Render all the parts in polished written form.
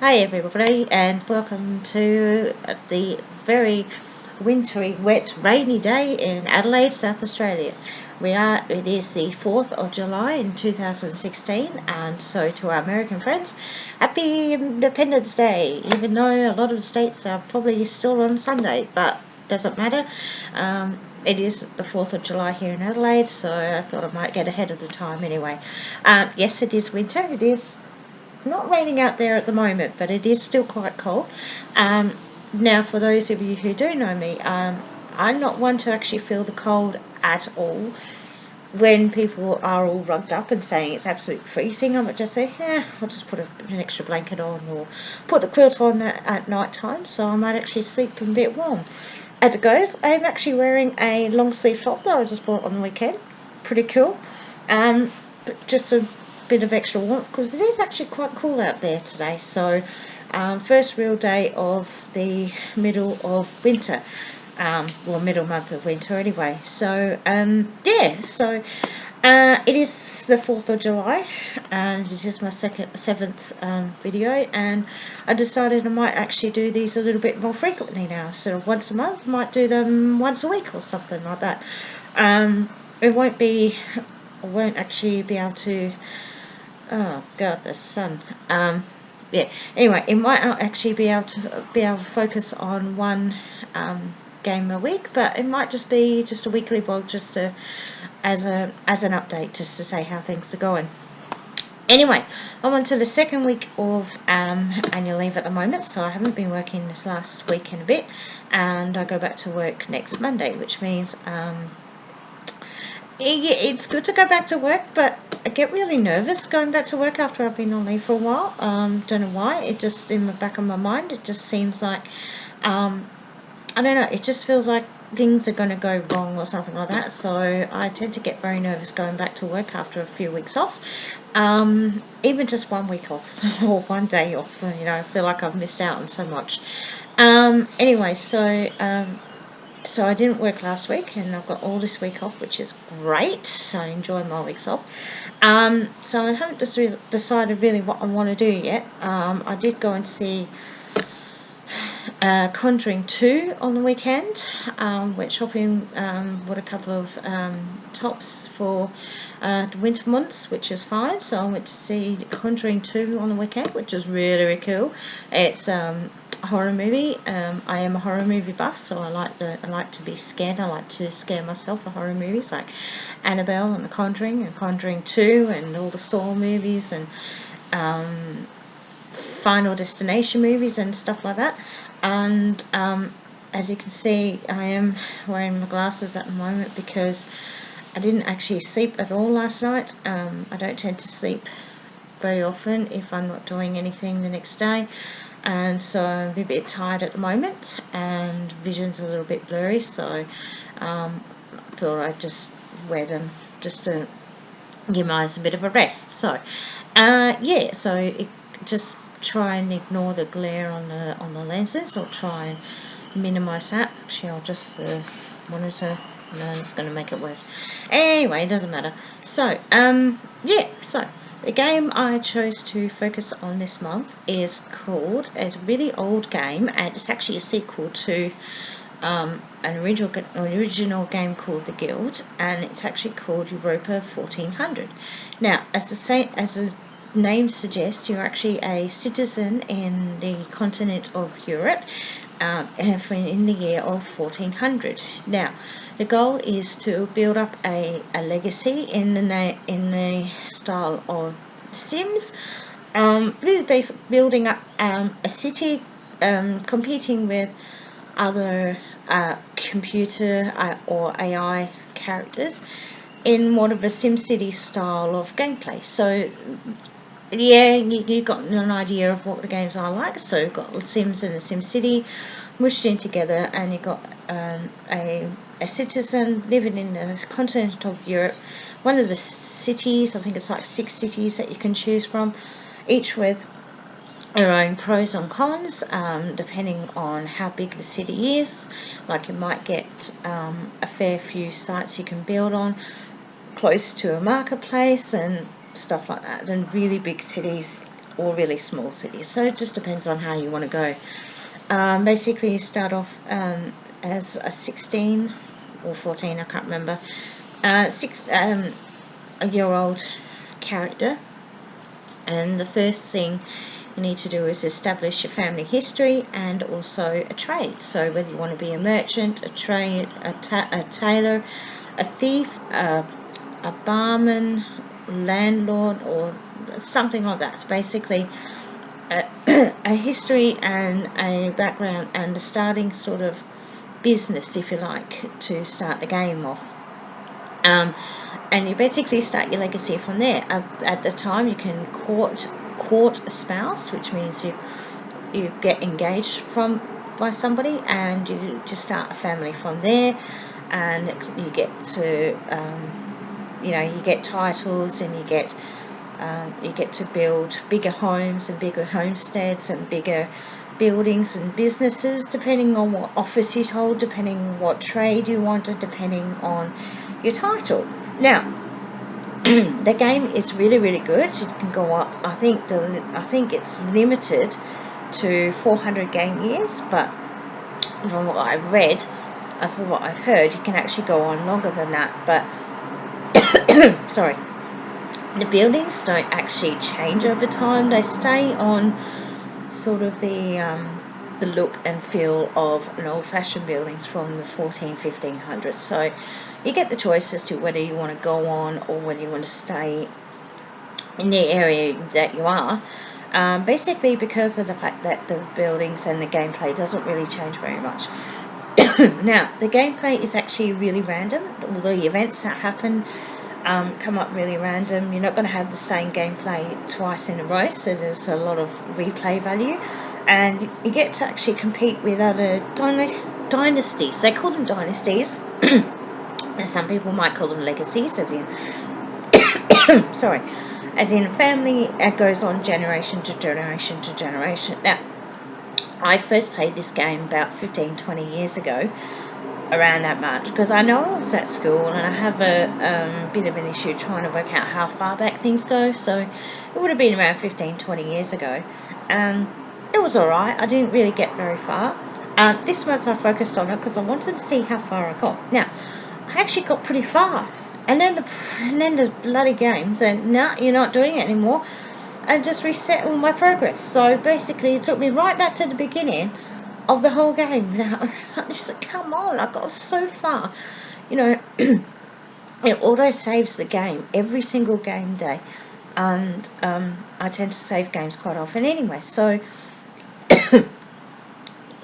Hi everybody, and welcome to the very wintry, wet, rainy day in Adelaide, South Australia. It is the 4th of July in 2016, and so to our American friends, Happy Independence Day, even though a lot of the states are probably still on Sunday, but doesn't matter. It is the 4th of July here in Adelaide, so I thought I might get ahead of the time anyway. Yes, it is winter. It is not raining out there at the moment, but it is still quite cold. Now, for those of you who do know me, I'm not one to actually feel the cold at all. When people are all rugged up and saying it's absolutely freezing, I might just say, I'll just put an extra blanket on or put the quilt on at night time, so I might actually sleep a bit warm. As it goes, I'm actually wearing a long sleeve top that I just bought on the weekend. Pretty cool. Just a bit of extra warmth because it is actually quite cool out there today. So first real day of the middle of winter, middle month of winter anyway. So it is the 4th of July, and it is my seventh video, and I decided I might actually do these a little bit more frequently now. So once a month, I might do them once a week or something like that. It won't be, I won't actually be able to. Oh God, the sun. Anyway, it might not actually be able to focus on one game a week, but it might just be just a weekly vlog, just to as an update, just to say how things are going. Anyway, I'm on to the second week of annual leave at the moment, so I haven't been working this last week and a bit, and I go back to work next Monday, which means it's good to go back to work, but I get really nervous going back to work after I've been on leave for a while. Don't know why. It just, in the back of my mind, it just seems like, I don't know, it just feels like things are going to go wrong or something like that. So I tend to get very nervous going back to work after a few weeks off. Even just 1 week off or 1 day off, I feel like I've missed out on so much. Anyway, so I didn't work last week, and I've got all this week off, which is great. So I enjoy my weeks off. So I haven't decided really what I want to do yet. I did go and see Conjuring 2 on the weekend. Went shopping with a couple of tops for the winter months, which is fine. So I went to see Conjuring 2 on the weekend, which is really, really cool. It's horror movie. I am a horror movie buff, so I like to be scared. I like to scare myself with horror movies like Annabelle and The Conjuring and Conjuring 2 and all the Saw movies and Final Destination movies and stuff like that. And as you can see, I am wearing my glasses at the moment because I didn't actually sleep at all last night. I don't tend to sleep very often if I'm not doing anything the next day, and so I'm a bit tired at the moment and vision's a little bit blurry, so I thought I'd just wear them just to give my eyes a bit of a rest. So just try and ignore the glare on the lenses, or try and minimize that. Actually, I'll just monitor. No, it's going to make it worse. Anyway, it doesn't matter. So so the game I chose to focus on this month is called, it's a really old game, and it's actually a sequel to an original game called The Guild, and it's actually called Europa 1400. Now, as the name suggests, you're actually a citizen in the continent of Europe in the year of 1400. Now, the goal is to build up a legacy in the style of Sims, really building up a city, competing with other computer or AI characters in more of a SimCity style of gameplay. So yeah, you got an idea of what the games are like. So you've got Sims and the SimCity mushed in together, and you've got a citizen living in the continent of Europe. One of the cities, I think it's like 6 cities that you can choose from, each with their own pros and cons, depending on how big the city is. Like, you might get a fair few sites you can build on close to a marketplace and stuff like that. And really big cities or really small cities. So it just depends on how you want to go. Basically, you start off as a 16 or 14, I can't remember, a year old character, and the first thing you need to do is establish your family history and also a trade. So whether you want to be a merchant, a tailor, a thief, a barman, landlord, or something like that. It's basically a history and a background and a starting sort of business, if you like, to start the game off. And you basically start your legacy from there. At the time, you can court a spouse, which means you get engaged by somebody, and you just start a family from there, and you get to you get titles, and you get to build bigger homes and bigger homesteads and bigger buildings and businesses, depending on what office you hold, depending on what trade you wanted, depending on your title. Now, the game is really, really good. It can go up. I think it's limited to 400 game years, but from what I've read and from what I've heard, you can actually go on longer than that. But sorry, the buildings don't actually change over time. They stay on sort of the look and feel of an old-fashioned buildings from the 1500s. So you get the choice as to whether you want to go on or whether you want to stay in the area that you are. Basically because of the fact that the buildings and the gameplay doesn't really change very much. Now, the gameplay is actually really random. All the events that happen come up really random. You're not going to have the same gameplay twice in a row, so there's a lot of replay value, and you get to actually compete with other dynasties. They call them dynasties, and some people might call them legacies, as in sorry, as in family that goes on generation to generation to generation. Now, I first played this game about 15-20 years ago, around that much, because I know I was at school and I have a bit of an issue trying to work out how far back things go, so it would have been around 15-20 years ago. It was alright. I didn't really get very far. This month I focused on it because I wanted to see how far I got. Now, I actually got pretty far, and then the bloody game said, no, you're not doing it anymore, and just reset all my progress. So basically it took me right back to the beginning of the whole game. Now, I just said, come on, I got so far. It auto saves the game every single game day, and I tend to save games quite often anyway. So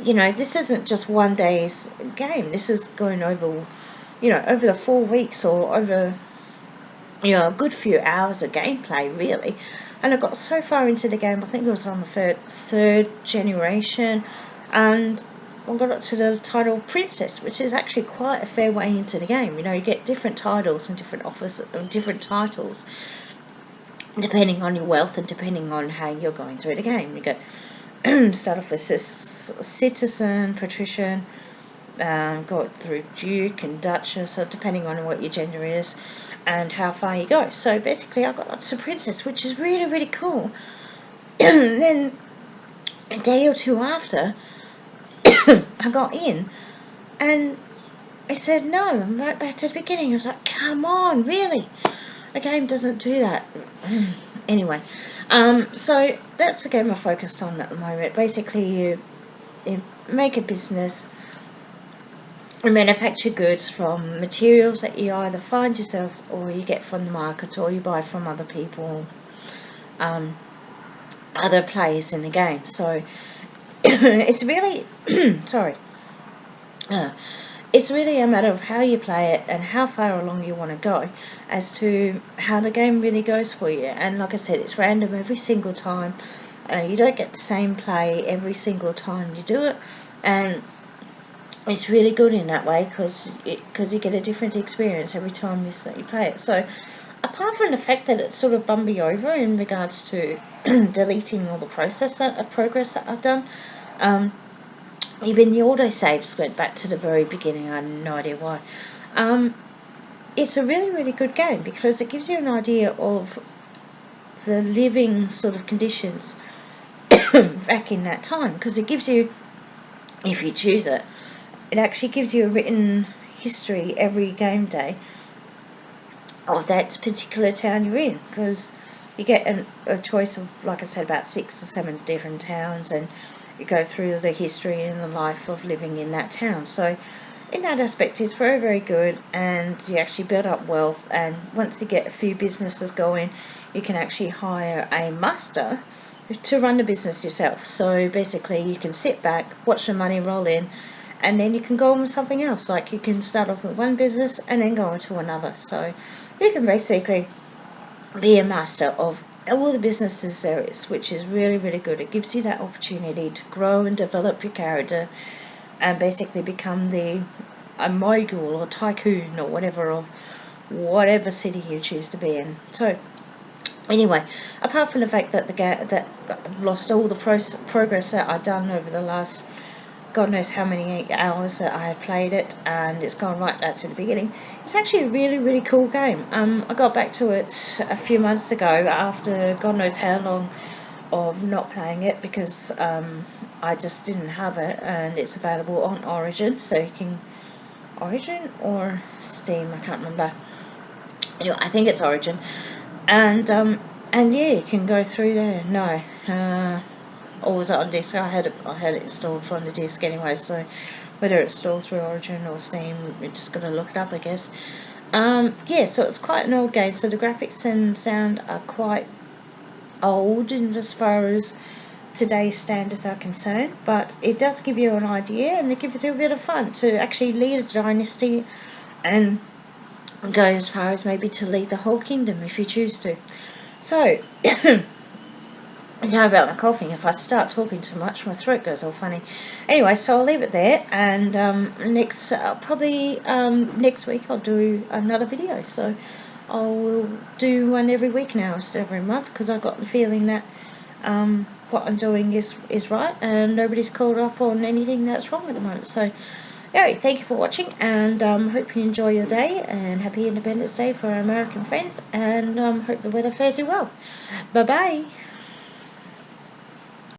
this isn't just one day's game. This is going over, over the 4 weeks, or over, a good few hours of gameplay, really. And I got so far into the game, I think it was on the third generation, and I got up to the title of Princess, which is actually quite a fair way into the game. You get different titles and different offers and different titles, depending on your wealth and depending on how you're going through the game. You go start off as citizen, patrician, go through Duke and Duchess, so depending on what your gender is and how far you go. So basically I got up to Princess, which is really, really cool. And then a day or two after, I got in, and it said, no, I'm right back to the beginning. I was like, come on, really? A game doesn't do that. Anyway, so that's the game I focused on at the moment. Basically, you make a business, you manufacture goods from materials that you either find yourselves or you get from the market or you buy from other people, other players in the game. So it's really it's really a matter of how you play it and how far along you want to go as to how the game really goes for you. And like I said, it's random every single time. You don't get the same play every single time you do it, and it's really good in that way because you get a different experience every time you play it. So apart from the fact that it's sort of bummed me over in regards to deleting all the progress that I've done, even the autosaves went back to the very beginning. I have no idea why. It's a really, really good game because it gives you an idea of the living sort of conditions back in that time, because it gives you, if you choose it, it actually gives you a written history every game day of that particular town you're in, because you get a choice of, like I said, about 6 or 7 different towns, and you go through the history and the life of living in that town. So in that aspect, it's very, very good, and you actually build up wealth, and once you get a few businesses going, you can actually hire a master to run the business yourself. So basically you can sit back, watch the money roll in, and then you can go on with something else. Like you can start off with one business and then go on to another. So you can basically be a master of all the businesses there is, which is really, really good. It gives you that opportunity to grow and develop your character and basically become a mogul or tycoon or whatever of whatever city you choose to be in. So anyway, apart from the fact that that I've lost all the progress that I've done over the last God knows how many hours that I have played it, and it's gone right back to the beginning. It's actually a really, really cool game. I got back to it a few months ago after God knows how long of not playing it, because I just didn't have it, and it's available on Origin, so you can Origin or Steam, I can't remember. Anyway, I think it's Origin, and yeah, you can go through there. No, or was it on disc? I had it installed from the disc anyway, so whether it's installed through Origin or Steam, we're just gonna look it up, I guess. Yeah, so it's quite an old game, so the graphics and sound are quite old in as far as today's standards are concerned, but it does give you an idea, and it gives you a bit of fun to actually lead a dynasty and go as far as maybe to lead the whole kingdom if you choose to. So sorry about my coughing. If I start talking too much, my throat goes all funny. Anyway, so I'll leave it there, and probably next week I'll do another video. So I will do one every week now instead of every month, because I've got the feeling that what I'm doing is right, and nobody's called up on anything that's wrong at the moment. So anyway, thank you for watching, and hope you enjoy your day, and happy Independence Day for our American friends, and hope the weather fares you well. Bye bye.